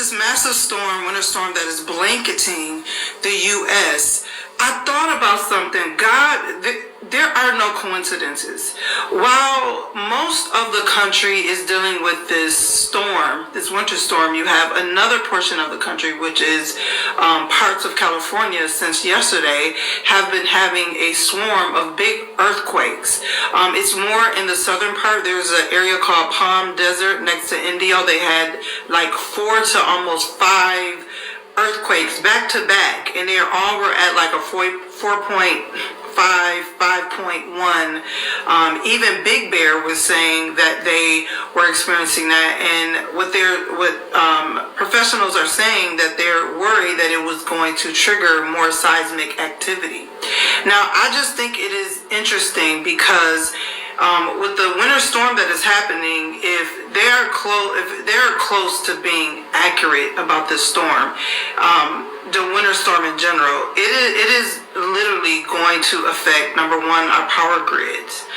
this massive storm, winter storm, that is blanketing the U.S., I thought about something. God, there are no coincidences. While most of the country is dealing with this storm, this winter storm, you have another portion of the country, which is parts of California since yesterday, have been having a swarm of big earthquakes. It's more in the southern part. There's an area called Palm Desert next to Indio. They had like 4 to almost 5 earthquakes back to back, and they all were at like a 4.5, 5.1. Even Big Bear was saying that they were experiencing that, and what professionals are saying, that they're worried that it was going to trigger more seismic activity. Now, I just think it is interesting because with the winter storm that is happening, if they're close to being accurate about this storm, the winter storm in general, it is literally going to affect, number one, our power grids.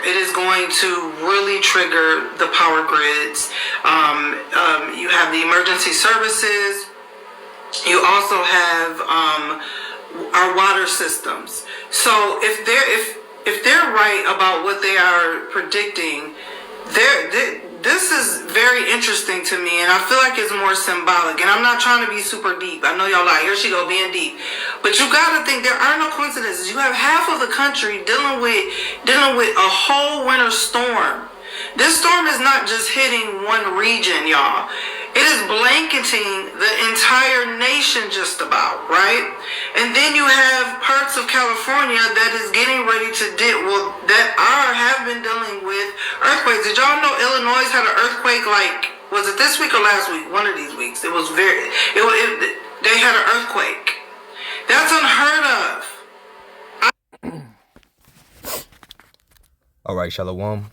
It is going to really trigger the power grids. You have the emergency services. You also have our water systems. So if they're right about what they are predicting, this is very interesting to me, and I feel like it's more symbolic. And I'm not trying to be super deep. I know y'all like, here she go being deep, but you gotta think there are no coincidences. You have half of the country dealing with a whole winter storm. This storm is not just hitting one region, y'all. It is blanketing the entire nation just about, right? And then you have parts of California that is getting ready to have been dealing with earthquakes. Did y'all know Illinois had an earthquake, like, was it this week or last week? One of these weeks. They had an earthquake. That's unheard of. All right, Shalom.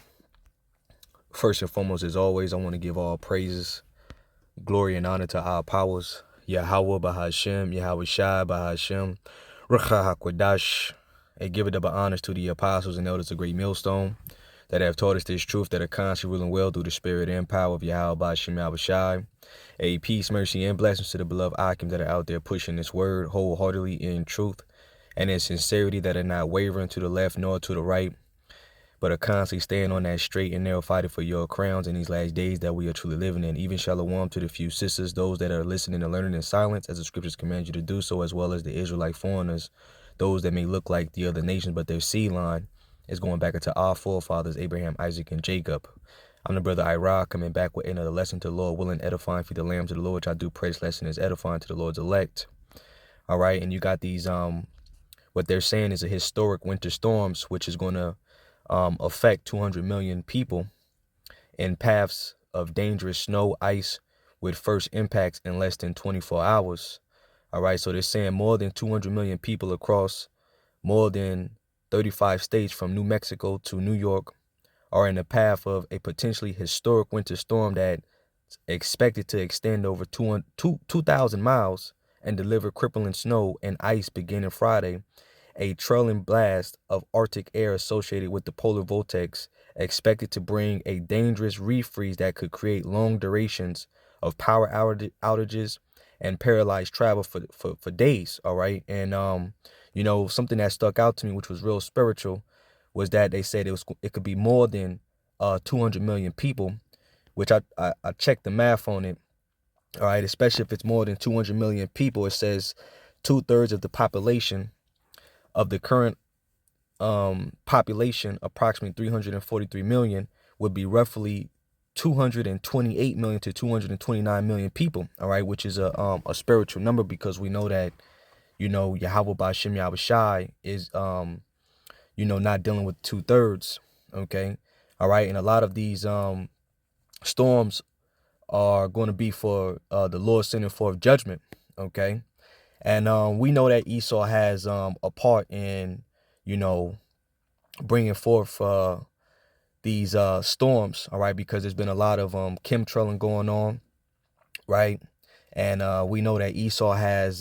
First and foremost, as always, I want to give all praises, glory, and honor to our powers, Yahweh Bahashem, Yahweh Shai Bahashem, Rucha HaKodash, and give it up honors to the apostles and elders of Great Millstone that have taught us this truth, that are constantly ruling well through the spirit and power of Yahweh Bahashem, Yahweh Shai. A peace, mercy, and blessings to the beloved Akim that are out there pushing this word wholeheartedly in truth and in sincerity, that are not wavering to the left nor to the right, but are constantly staying on that straight and narrow, fighting for your crowns in these last days that we are truly living in. Even shalom to the few sisters, those that are listening and learning in silence, as the scriptures command you to do so, as well as the Israelite foreigners, those that may look like the other nations, but their seed line is going back into our forefathers, Abraham, Isaac, and Jacob. I'm the brother Ira, coming back with another lesson to the Lord, willing, edifying, feed the lambs of the Lord, which I do pray this lesson is edifying to the Lord's elect. All right, and you got these, what they're saying is a historic winter storms, which is going to affect 200 million people in paths of dangerous snow, ice, with first impacts in less than 24 hours. All right, so they're saying more than 200 million people across more than 35 states from New Mexico to New York are in the path of a potentially historic winter storm that's expected to extend over 2,000 miles and deliver crippling snow and ice beginning Friday. A trailing blast of Arctic air associated with the polar vortex expected to bring a dangerous refreeze that could create long durations of power outages and paralyze travel for days. All right. And, something that stuck out to me, which was real spiritual, was that they said it could be more than 200 million people, which I checked the math on it. All right. Especially if it's more than 200 million people, it says 2/3 of the population of the current population, approximately 343 million, would be roughly 228 million to 229 million people. All right, which is a spiritual number, because we know that, Yahweh Ba'ashem Yahweh Shai is, not dealing with 2/3. Okay. All right. And a lot of these storms are going to be for the Lord sending forth judgment. Okay. And we know that Esau has a part in, bringing forth these storms, all right, because there's been a lot of chemtrailing going on, right? And we know that Esau has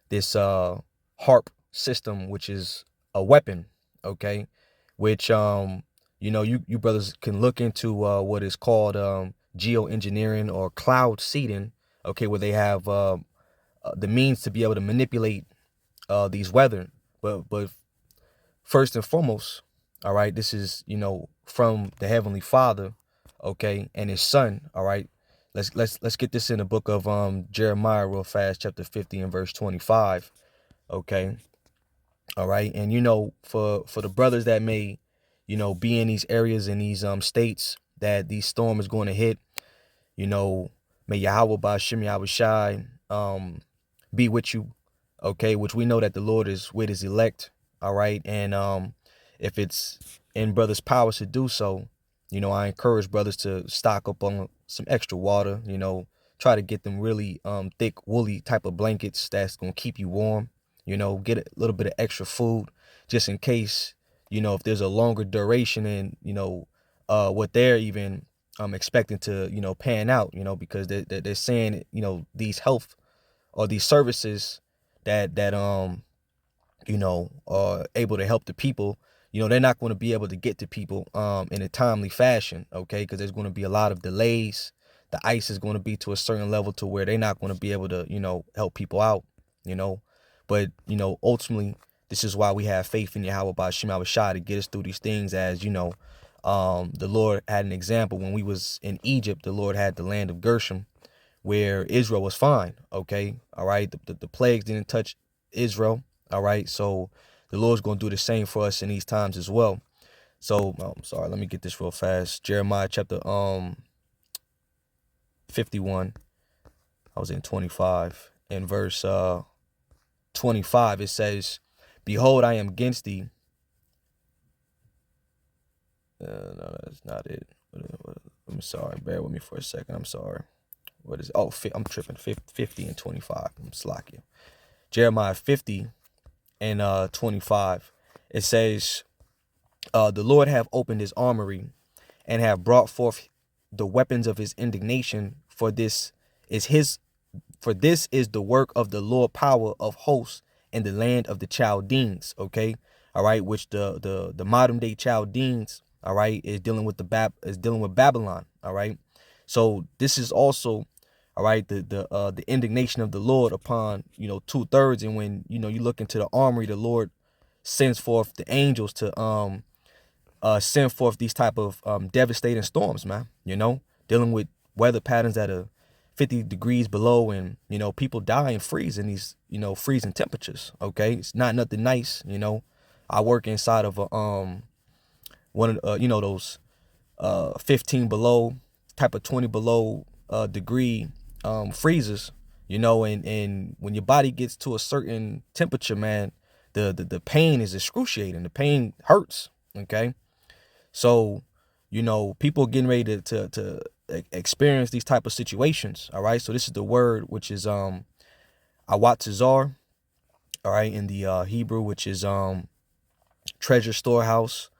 this HARP system, which is a weapon, okay, which, you brothers can look into what is called geoengineering or cloud seeding, okay, where they have the means to be able to manipulate these weather. But first and foremost, all right, this is, from the Heavenly Father, okay, and his son, all right. Let's get this in the book of Jeremiah real fast, chapter 50 and verse 25, okay. All right. And for the brothers that may, be in these areas, in these states that these storm is going to hit, may Yahweh Ba'ashem Yahweh Shai be with you, okay, which we know that the Lord is with his elect, all right. And if it's in brothers' powers to do so, I encourage brothers to stock up on some extra water, try to get them really thick, woolly type of blankets that's going to keep you warm, get a little bit of extra food just in case, if there's a longer duration and, what they're even expecting to, pan out, because they're saying, these health or these services that are able to help the people, they're not going to be able to get to people in a timely fashion, okay, because there's going to be a lot of delays. The ice is going to be to a certain level to where they're not going to be able to, help people out, but, ultimately, this is why we have faith in Yahweh Ba'ashem Yahweh Shai to get us through these things. As the Lord had an example when we was in Egypt. The Lord had the land of Gershom where Israel was fine, okay, all right. The plagues didn't touch Israel, all right. So the Lord's going to do the same for us in these times as well. So sorry, let me get this real fast. Jeremiah chapter 51. I was in 25 and verse 25. It says, "Behold, I am against thee." No, that's not it. I'm sorry. Bear with me for a second. I'm sorry. What is it? Oh, I'm tripping. 50 and 25. I'm slacking. Jeremiah 50 and 25. It says, "The Lord have opened his armory and have brought forth the weapons of his indignation. For this is the work of the Lord power of hosts in the land of the Chaldeans." Okay, all right, which the modern day Chaldeans, all right, is dealing with Babylon. All right, so this is also, all right, the indignation of the Lord upon 2/3. And when you look into the armory, the Lord sends forth the angels to send forth these type of devastating storms, man. Dealing with weather patterns that are 50 degrees below, and people die and freeze in these freezing temperatures. Okay, it's not nothing nice. I work inside of a one of those 15 below type of 20 below degree freezers. And when your body gets to a certain temperature, man, the pain is excruciating. The pain hurts. Okay, so people getting ready to experience these type of situations. All right, so this is the word, which is Awatzazar, all right, in the Hebrew, which is treasure storehouse.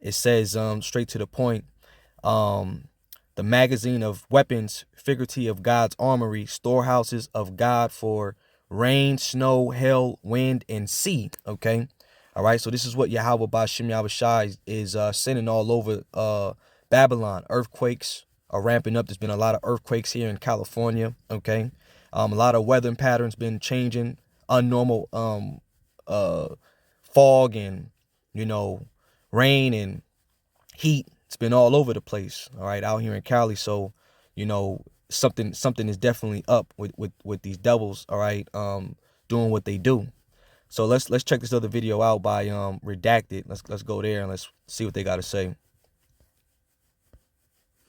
It says straight to the point, the magazine of weapons, figurative of God's armory, storehouses of God for rain, snow, hail, wind, and sea. Okay, all right, so this is what Yahweh Ba'ashem Yahweh Shai is sending all over Babylon. Earthquakes are ramping up. There's been a lot of earthquakes here in California. Okay, a lot of weather patterns been changing. Unnormal fog and rain and heat. It's been all over the place. All right, out here in Cali. So something is definitely up with these devils. All right, doing what they do. So let's check this other video out by Redacted. Let's go there and let's see what they got to say.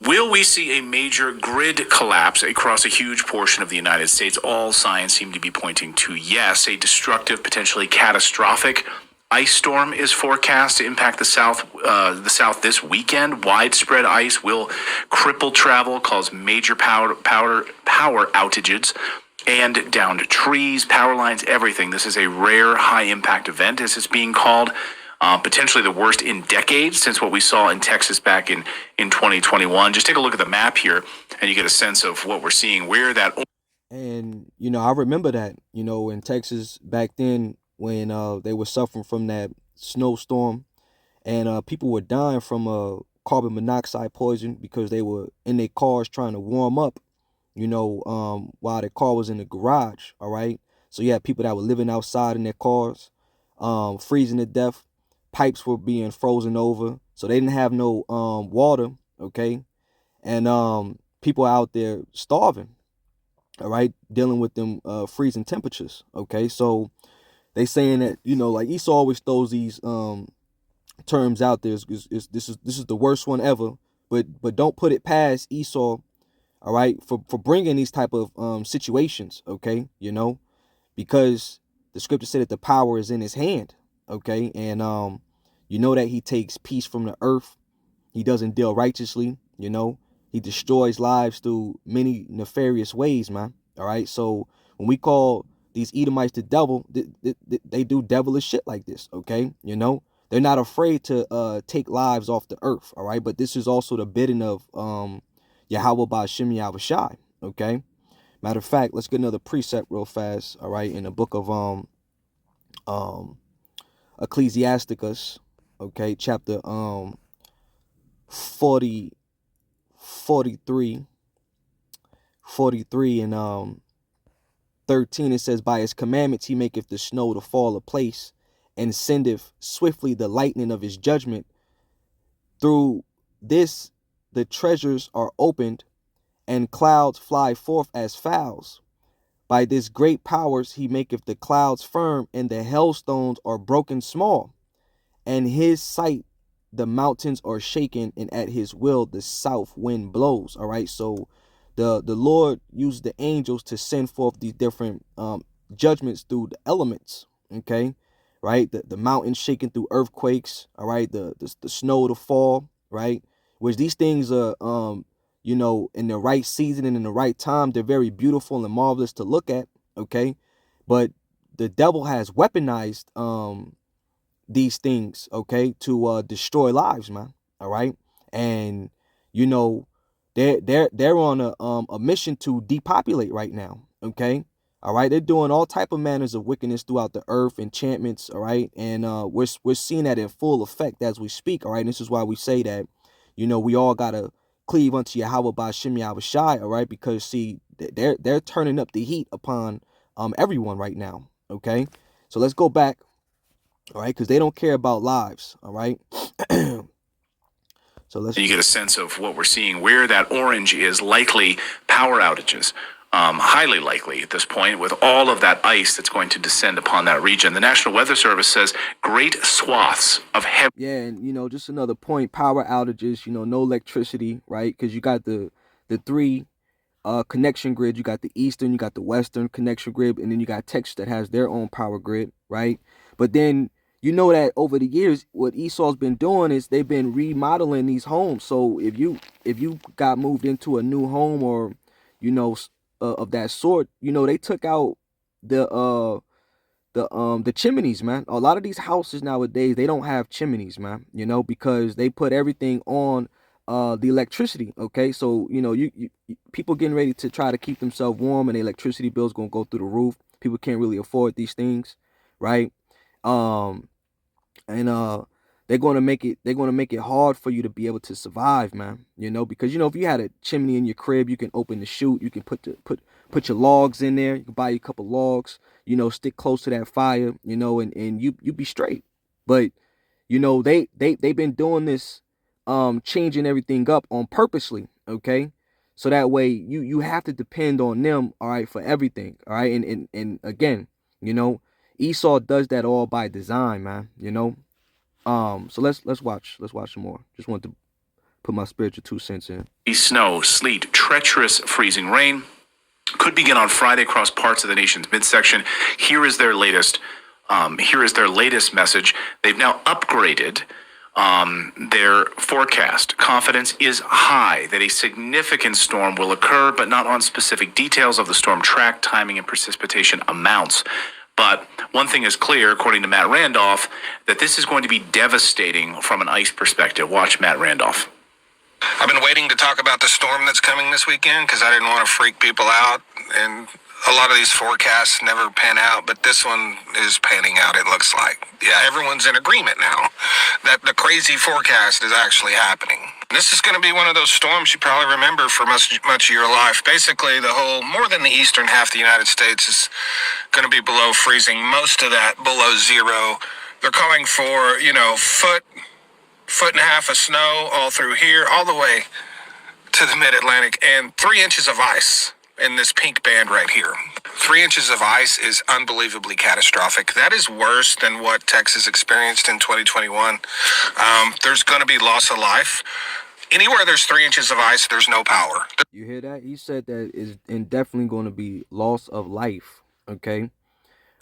Will we see a major grid collapse across a huge portion of the United States? All signs seem to be pointing to yes. A destructive, potentially catastrophic ice storm is forecast to impact the South this weekend. Widespread ice will cripple travel, cause major power outages, and downed trees, power lines, everything. This is a rare high-impact event, as it's being called. Potentially the worst in decades since what we saw in Texas back in 2021. Just take a look at the map here, and you get a sense of what we're seeing, where that... And, I remember that, in Texas back then when they were suffering from that snowstorm, and people were dying from carbon monoxide poison because they were in their cars trying to warm up, while their car was in the garage. All right. So you had people that were living outside in their cars, freezing to death. Pipes were being frozen over, so they didn't have no water. Okay. And people out there starving. All right, dealing with them freezing temperatures. Okay, so they saying that like Esau always throws these terms out there. This is the worst one ever. But don't put it past Esau. All right, for bringing these type of situations. Okay, because the scripture said that the power is in his hand. Okay, and that he takes peace from the earth. He doesn't deal righteously. He destroys lives through many nefarious ways, man. All right. So when we call these Edomites the devil, they do devilish shit like this. OK, they're not afraid to take lives off the earth. All right. But this is also the bidding of Yahweh Ba'ashem Yahushai. OK, matter of fact, let's get another precept real fast. All right. In the book of Ecclesiasticus. OK, chapter 43 and 13, it says, by his commandments he maketh the snow to fall a place, and sendeth swiftly the lightning of his judgment. Through this the treasures are opened, and clouds fly forth as fowls. By this great powers he maketh the clouds firm, and the hailstones are broken small. And his sight the mountains are shaken, and at his will the south wind blows. All right, so the Lord used the angels to send forth these different judgments through the elements. Okay, right, the mountains shaking through earthquakes. All right, the snow to fall. Right, which these things are in the right season and in the right time, they're very beautiful and marvelous to look at. Okay, but the devil has weaponized these things, okay, to destroy lives, man. All right, and they're on a mission to depopulate right now. Okay, all right, they're doing all type of manners of wickedness throughout the earth, enchantments. All right, and we're seeing that in full effect as we speak. All right, and this is why we say that we all gotta cleave unto Yahweh Ba'ashem Yahushai. All right, because see, they're turning up the heat upon everyone right now. Okay, so let's go back. All right, because they don't care about lives. All right. So you get a sense of what we're seeing, where that orange is likely power outages. Highly likely at this point, with all of that ice that's going to descend upon that region. The National Weather Service says great swaths of heavy. Yeah, and just another point, power outages, no electricity, right? Because you got the three connection grid. You got the eastern, you got the western connection grid, and then you got Texas that has their own power grid, right? But then that over the years, what Esau's been doing is they've been remodeling these homes. So if you got moved into a new home or of that sort, they took out the chimneys, man. A lot of these houses nowadays, they don't have chimneys, man. Because they put everything on the electricity. Okay, so you people getting ready to try to keep themselves warm, and the electricity bill's gonna go through the roof. People can't really afford these things, right? And they're going to make it hard for you to be able to survive, man. Because if you had a chimney in your crib, you can open the chute, you can put your logs in there, you can buy you a couple logs, stick close to that fire, and you be straight. But they've been doing this, changing everything up on purposely, okay? So that way you have to depend on them, all right, for everything, all right? And again, Esau does that all by design, man. So let's watch some more. Just want to put my spiritual 2 cents in. Snow, sleet, treacherous freezing rain could begin on Friday across parts of the nation's midsection. Here is their latest message. They've now upgraded their forecast. Confidence is high that a significant storm will occur, but not on specific details of the storm track, timing, and precipitation amounts. But one thing is clear, according to Matt Randolph, that this is going to be devastating from an ice perspective. Watch Matt Randolph. I've been waiting to talk about the storm that's coming this weekend because I didn't want to freak people out. And a lot of these forecasts never pan out, but this one is panning out, it looks like. Yeah, everyone's in agreement now that the crazy forecast is actually happening. This is going to be one of those storms you probably remember for much of your life. Basically, the whole, more than the eastern half of the United States is going to be below freezing. Most of that below zero. They're calling for, foot and a half of snow all through here, all the way to the mid-Atlantic, and 3 inches of ice in this pink band right here. 3 inches of ice is unbelievably catastrophic. That is worse than what Texas experienced in 2021. There's going to be loss of life. Anywhere there's 3 inches of ice, there's no power. You hear that? He said that is definitely going to be loss of life. Okay,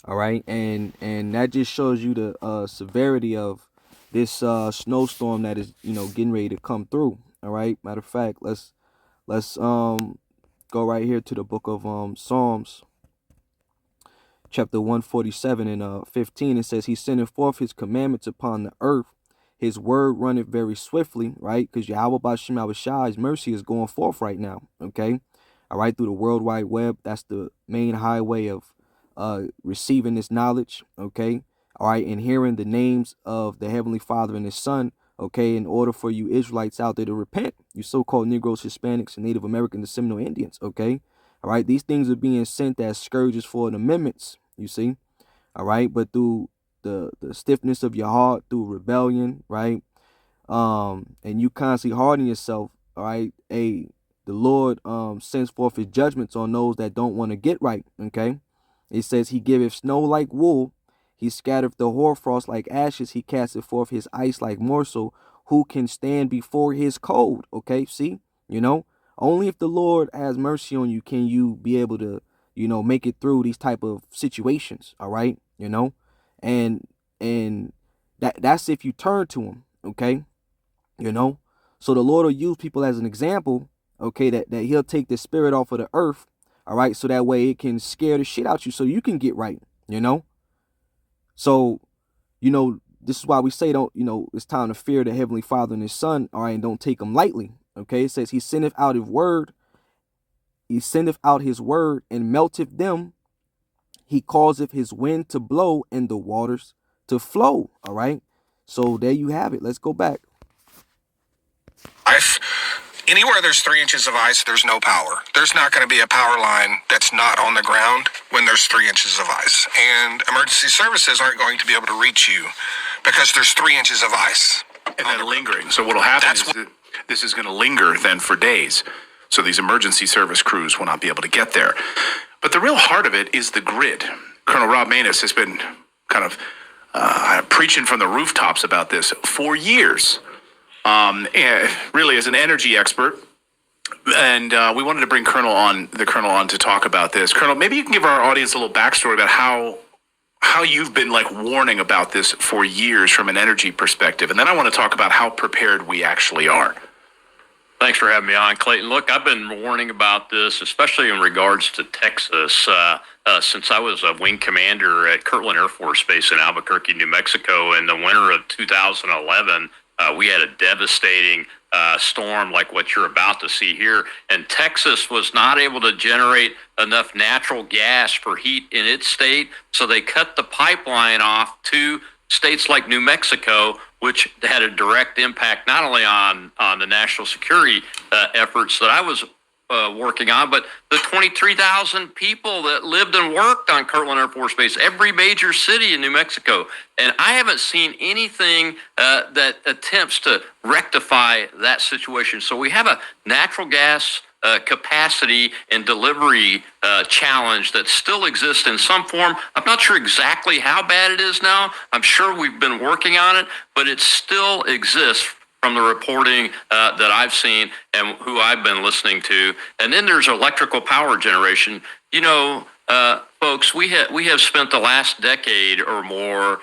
all right, and that just shows you the severity of this snowstorm that is getting ready to come through. All right. Matter of fact, let's go right here to the book of Psalms, chapter 147 and 15. It says, "He sendeth forth his commandments upon the earth. His word runneth very swiftly," right? Because Yahweh B'Shem Yahushai's mercy is going forth right now, okay? All right, through the World Wide Web. That's the main highway of receiving this knowledge, okay? All right, and hearing the names of the Heavenly Father and His Son, okay, in order for you Israelites out there to repent, you so-called Negroes, Hispanics, and Native American, the Seminole Indians, okay? All right, these things are being sent as scourges for the amendments, you see? All right, but through the stiffness of your heart, through rebellion, right? And you constantly harden yourself, all right? The Lord sends forth his judgments on those that don't want to get right, okay? It says, "He giveth snow like wool, he scattereth the hoarfrost like ashes, he casteth forth his ice like morsel. Who can stand before his cold?" Okay, see, only if the Lord has mercy on you can you be able to, make it through these type of situations, all right? And that's if you turn to him, okay? So the Lord will use people as an example, okay, that he'll take the spirit off of the earth, all right, so that way it can scare the shit out you so you can get right, So, this is why we say it's time to fear the Heavenly Father and his Son, all right, and don't take him lightly, okay? It says, he sendeth out his word and melteth them. He causeth his wind to blow and the waters to flow, all right? So there you have it. Let's go back. Anywhere there's 3 inches of ice, there's no power. There's not going to be a power line that's not on the ground when there's 3 inches of ice. And emergency services aren't going to be able to reach you because there's 3 inches of ice. And then lingering. So what'll happen is that this is going to linger then for days. So these emergency service crews will not be able to get there. But the real heart of it is the grid. Colonel Rob Maness has been kind of preaching from the rooftops about this for years. And really as an energy expert, and we wanted to bring the Colonel on to talk about this. Colonel, maybe you can give our audience a little backstory about how you've been warning about this for years from an energy perspective, and then I want to talk about how prepared we actually are. Thanks for having me on, Clayton. Look, I've been warning about this, especially in regards to Texas, since I was a wing commander at Kirtland Air Force Base in Albuquerque, New Mexico. In the winter of 2011, we had a devastating storm like what you're about to see here. And Texas was not able to generate enough natural gas for heat in its state, so they cut the pipeline off to states like New Mexico, which had a direct impact not only on the national security efforts that I was working on, but the 23,000 people that lived and worked on Kirtland Air Force Base, every major city in New Mexico. And I haven't seen anything that attempts to rectify that situation. So we have a natural gas capacity and delivery challenge that still exists in some form. I'm not sure exactly how bad it is now. I'm sure we've been working on it, but it still exists from the reporting that I've seen and who I've been listening to. And then there's electrical power generation. Folks, we have spent the last decade or more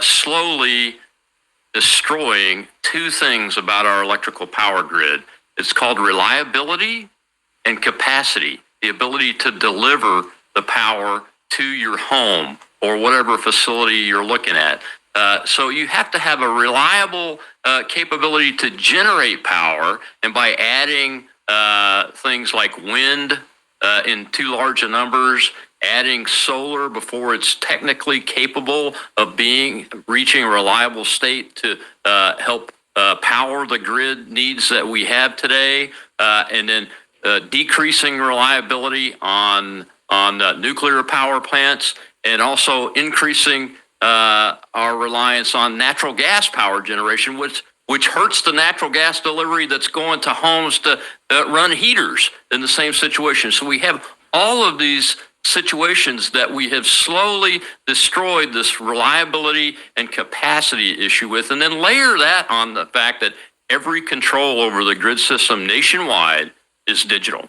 slowly destroying two things about our electrical power grid. It's called reliability and capacity, the ability to deliver the power to your home or whatever facility you're looking at. So you have to have a reliable capability to generate power, and by adding things like wind in too large a numbers, adding solar before it's technically capable of reaching a reliable state to help power the grid needs that we have today, and then decreasing reliability on nuclear power plants, and also increasing our reliance on natural gas power generation, which hurts the natural gas delivery that's going to homes to run heaters in the same situation. So we have all of these situations that we have slowly destroyed this reliability and capacity issue with, and then layer that on the fact that every control over the grid system nationwide is digital.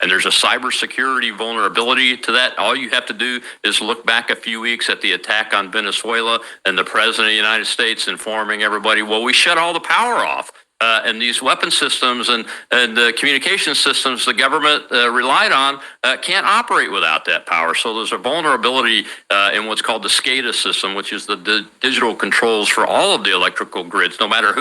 And there's a cybersecurity vulnerability to that. All you have to do is look back a few weeks at the attack on Venezuela and the president of the United States informing everybody, well, we shut all the power off. And these weapon systems and the communication systems the government relied on can't operate without that power. So there's a vulnerability in what's called the SCADA system, which is the digital controls for all of the electrical grids, no matter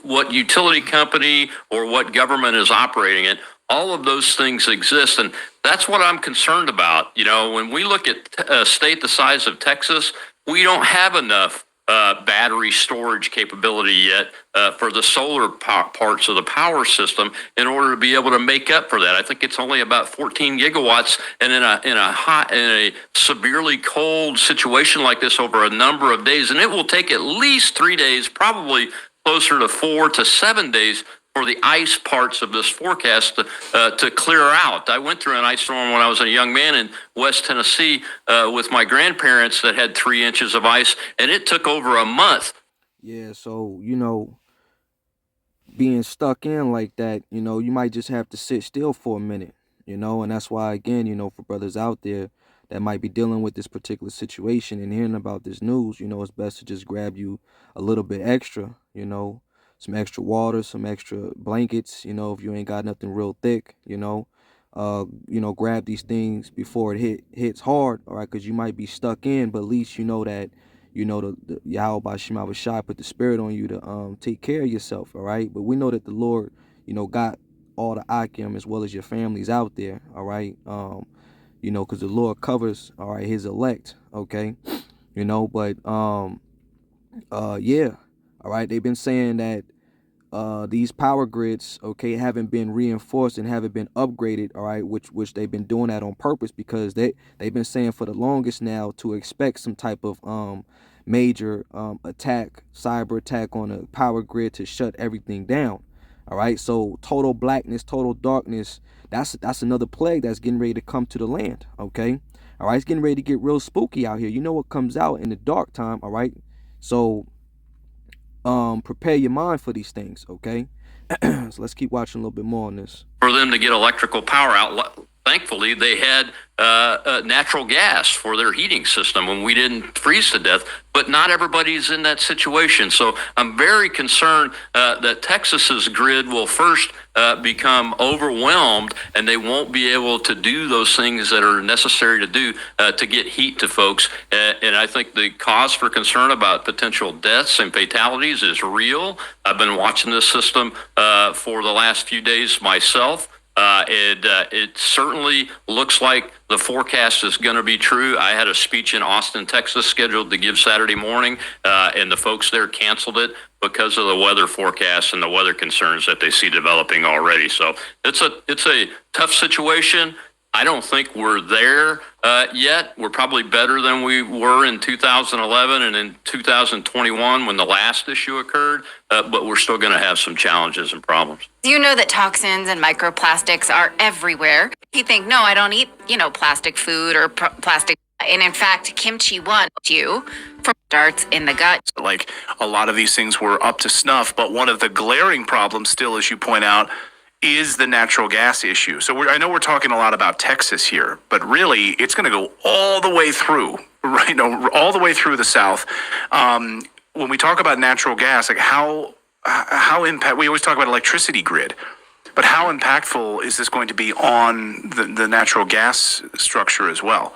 what utility company or what government is operating it. All of those things exist, and that's what I'm concerned about. You know, when we look at a state the size of Texas, we don't have enough battery storage capability yet for the solar parts of the power system in order to be able to make up for that. I think it's only about 14 gigawatts, and in a severely cold situation like this over a number of days, and it will take at least 3 days, probably closer to 4 to 7 days for the ice parts of this forecast to clear out. I went through an ice storm when I was a young man in West Tennessee with my grandparents that had 3 inches of ice, and it took over a month. Yeah, so, being stuck in like that, you might just have to sit still for a minute, and that's why, again, for brothers out there that might be dealing with this particular situation and hearing about this news, it's best to just grab you a little bit extra, some extra water, some extra blankets, if you ain't got nothing real thick, grab these things before it hits hard, all right, because you might be stuck in, but at least you know that, the Yahweh Shema Shai put the spirit on you to take care of yourself, all right? But we know that the Lord, got all the Akim as well as your families out there, all right? Because the Lord covers, all right, his elect, okay? But, yeah. All right, they've been saying that these power grids, okay, haven't been reinforced and haven't been upgraded, all right, which they've been doing that on purpose because they've been saying for the longest now to expect some type of major attack, cyber attack on a power grid to shut everything down. All right, so total blackness, total darkness, that's another plague that's getting ready to come to the land, okay? All right, it's getting ready to get real spooky out here. You know what comes out in the dark time, all right? So prepare your mind for these things, okay? So let's keep watching a little bit more on this. For them to get electrical power out, thankfully they had natural gas for their heating system when we didn't freeze to death, but not everybody's in that situation. So I'm very concerned that Texas's grid will first become overwhelmed and they won't be able to do those things that are necessary to do to get heat to folks. And I think the cause for concern about potential deaths and fatalities is real. I've been watching this system for the last few days myself. It certainly looks like the forecast is going to be true. I had a speech in Austin, Texas, scheduled to give Saturday morning, and the folks there canceled it because of the weather forecast and the weather concerns that they see developing already. So it's a tough situation. I don't think we're there yet. We're probably better than we were in 2011 and in 2021 when the last issue occurred, but we're still going to have some challenges and problems. You know that toxins and microplastics are everywhere. You think, no, I don't eat, plastic food or plastic. And in fact, kimchi won you from darts in the gut. Like a lot of these things were up to snuff, but one of the glaring problems still, as you point out, is the natural gas issue. So I know we're talking a lot about Texas here, but really it's going to go all the way through, right? All the way through the South. When we talk about natural gas, like how impact, we always talk about electricity grid, but how impactful is this going to be on the natural gas structure as well?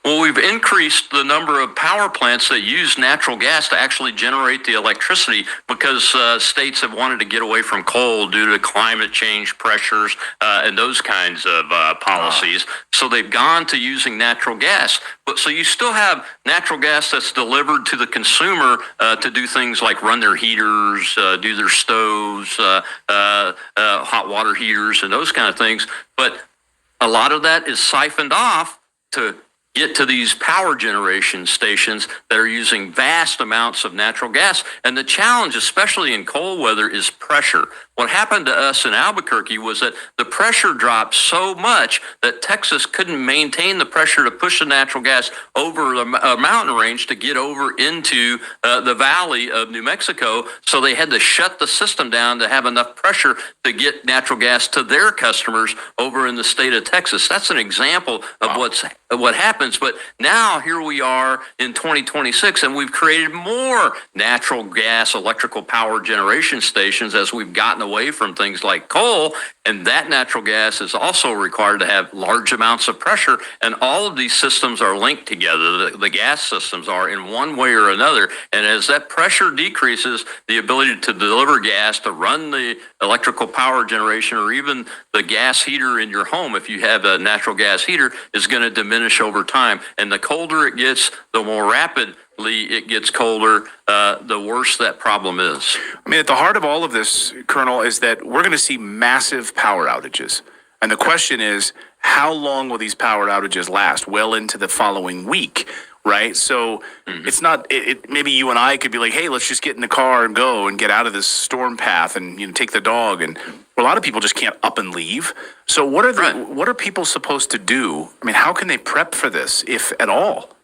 Well, we've increased the number of power plants that use natural gas to actually generate the electricity because states have wanted to get away from coal due to climate change pressures and those kinds of policies. So they've gone to using natural gas. But so you still have natural gas that's delivered to the consumer to do things like run their heaters, do their stoves, hot water heaters, and those kind of things. But a lot of that is siphoned off to get to these power generation stations that are using vast amounts of natural gas. And the challenge, especially in cold weather, is pressure. What happened to us in Albuquerque was that the pressure dropped so much that Texas couldn't maintain the pressure to push the natural gas over the mountain range to get over into the valley of New Mexico. So they had to shut the system down to have enough pressure to get natural gas to their customers over in the state of Texas. That's an example of what happens. But now here we are in 2026, and we've created more natural gas electrical power generation stations as we've gotten away from things like coal. And that natural gas is also required to have large amounts of pressure. And all of these systems are linked together. The gas systems are in one way or another. And as that pressure decreases, the ability to deliver gas, to run the electrical power generation, or even the gas heater in your home, if you have a natural gas heater, is going to diminish over time. And the colder it gets, the more rapidly it gets colder, the worse that problem is. I mean, at the heart of all of this, Colonel, is that we're going to see massive power outages. And the question is, how long will these power outages last? Well into the following week, right? So it's not, maybe you and I could be like, hey, let's just get in the car and go and get out of this storm path and take the dog. And a lot of people just can't up and leave. So what are people supposed to do? I mean, how can they prep for this, if at all?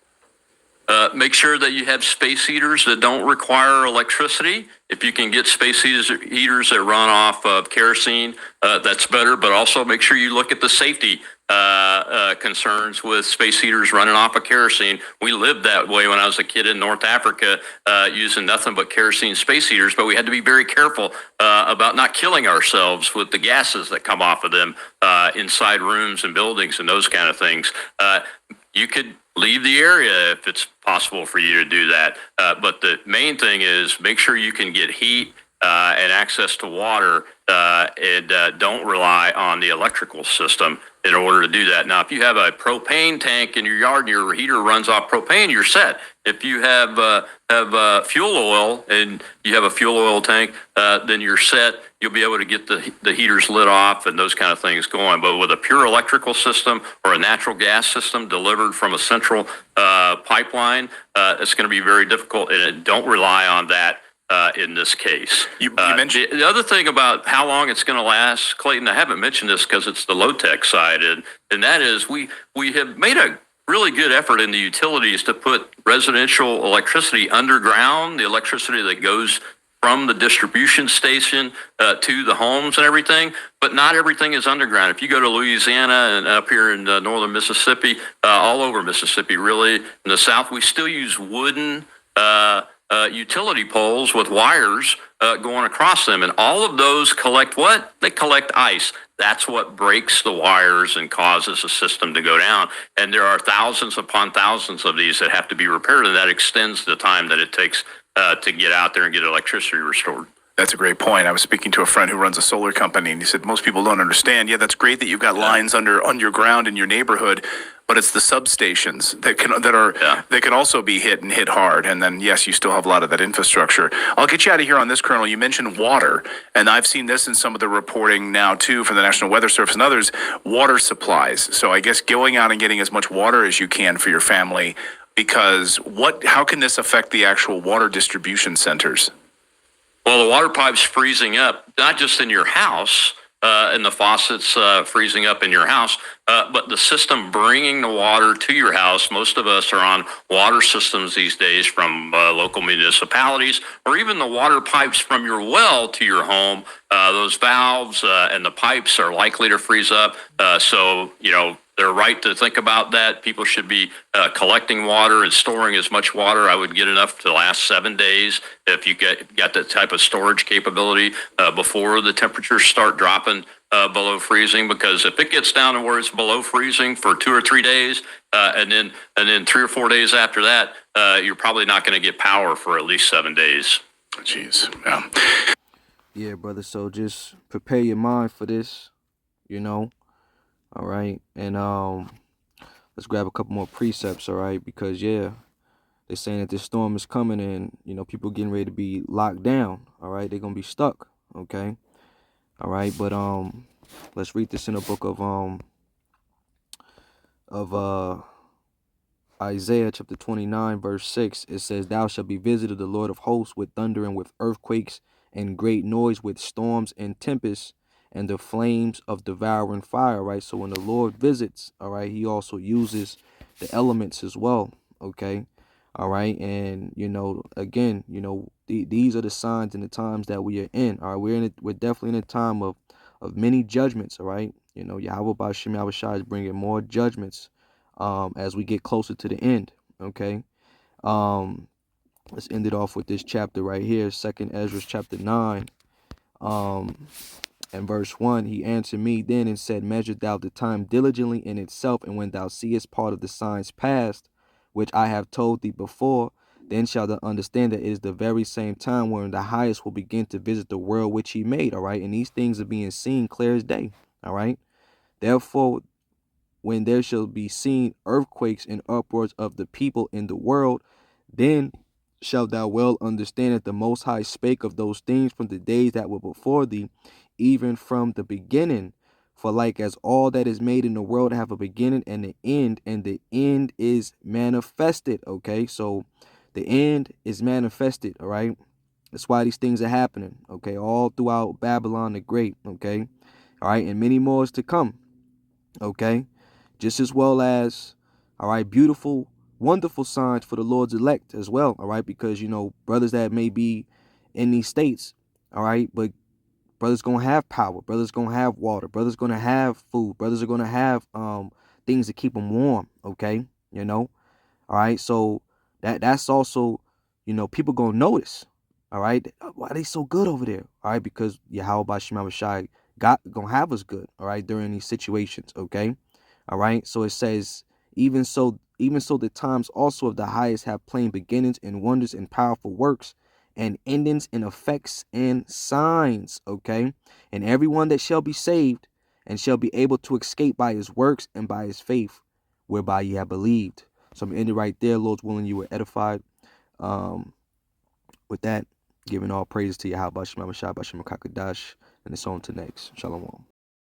Make sure that you have space heaters that don't require electricity. If you can get space heaters that run off of kerosene, that's better. But also make sure you look at the safety concerns with space heaters running off of kerosene. We lived that way when I was a kid in North Africa, using nothing but kerosene space heaters. But we had to be very careful about not killing ourselves with the gases that come off of them inside rooms and buildings and those kind of things. You could leave the area if it's possible for you to do that. But the main thing is make sure you can get heat and access to water and don't rely on the electrical system in order to do that. Now, if you have a propane tank in your yard and your heater runs off propane, you're set. If you have fuel oil and you have a fuel oil tank, then you're set. You'll be able to get the heaters lit off and those kind of things going. But with a pure electrical system or a natural gas system delivered from a central pipeline, it's going to be very difficult, and don't rely on that in this case. You mentioned the other thing about how long it's going to last, Clayton, I haven't mentioned this because it's the low-tech side, and that is we have made a really good effort in the utilities to put residential electricity underground, the electricity that goes from the distribution station to the homes and everything, but not everything is underground. If you go to Louisiana and up here in northern Mississippi, all over Mississippi, really, in the South, we still use wooden utility poles with wires going across them. And all of those collect what? They collect ice. That's what breaks the wires and causes the system to go down. And there are thousands upon thousands of these that have to be repaired, and that extends the time that it takes to get out there and get electricity restored. That's a great point. I was speaking to a friend who runs a solar company, and he said most people don't understand. Yeah, that's great that you've got lines underground in your neighborhood, but it's the substations that can also be hit and hit hard. And then yes, you still have a lot of that infrastructure. I'll get you out of here on this, Colonel. You mentioned water, and I've seen this in some of the reporting now too from the National Weather Service and others. Water supplies. So I guess going out and getting as much water as you can for your family, because how can this affect the actual water distribution centers? Well, the water pipe's freezing up, not just in your house, and the faucets freezing up in your house, but the system bringing the water to your house. Most of us are on water systems these days from local municipalities, or even the water pipes from your well to your home. Those valves and the pipes are likely to freeze up. So, they're right to think about that. People should be collecting water and storing as much water. I would get enough to last 7 days if you got that type of storage capability before the temperatures start dropping below freezing, because if it gets down to where it's below freezing for 2 or 3 days, and then 3 or 4 days after that, you're probably not going to get power for at least 7 days. Jeez. Yeah. Yeah, brother. So just prepare your mind for this, all right? And let's grab a couple more precepts, all right? Because they're saying that this storm is coming and, people getting ready to be locked down, all right? They're going to be stuck, okay? All right, but let's read this in the book of Isaiah chapter 29 verse 6. It says, "Thou shalt be visited the Lord of hosts with thunder and with earthquakes and great noise, with storms and tempests and the flames of devouring fire." Right? So when the Lord visits, all right, he also uses the elements as well, okay? All right, and again, these are the signs and the times that we are in. All right, we're definitely in a time of many judgments. All right, Yahweh Ba'ashem Yahushua is bringing more judgments as we get closer to the end. Okay, let's end it off with this chapter right here, 2nd Ezra chapter 9, and verse 1. He answered me then and said, "Measure thou the time diligently in itself, and when thou seest part of the signs past, which I have told thee before, then shalt thou understand that it is the very same time wherein the highest will begin to visit the world which he made." All right, and these things are being seen clear as day. All right, therefore, when there shall be seen earthquakes and uproars of the people in the world, then shalt thou well understand that the Most High spake of those things from the days that were before thee, even from the beginning. For like as all that is made in the world have a beginning and the end is manifested. Okay, so the end is manifested. All right, that's why these things are happening. Okay, all throughout Babylon the Great. Okay, all right, and many more is to come. Okay, just as well as, all right, beautiful, wonderful signs for the Lord's elect as well. All right, because brothers that may be in these states, all right, but brothers gonna have power, brothers gonna have water, brothers gonna have food, brothers are gonna have things to keep them warm. Okay, all right, so that's also, people gonna notice. All right, why are they so good over there? All right, because Yahweh Ba'ashem Shai gonna have us good. All right, during these situations. Okay, all right, so it says, even so the times also of the highest have plain beginnings and wonders and powerful works and endings and effects and signs. Okay, and everyone that shall be saved and shall be able to escape by his works and by his faith whereby ye have believed. So I'm ending right there. Lord's willing, you were edified. With that, giving all praise to Yahweh Ba'ashem Yahushua Ba'ashem Kakadash, and it's on to next. Shalom.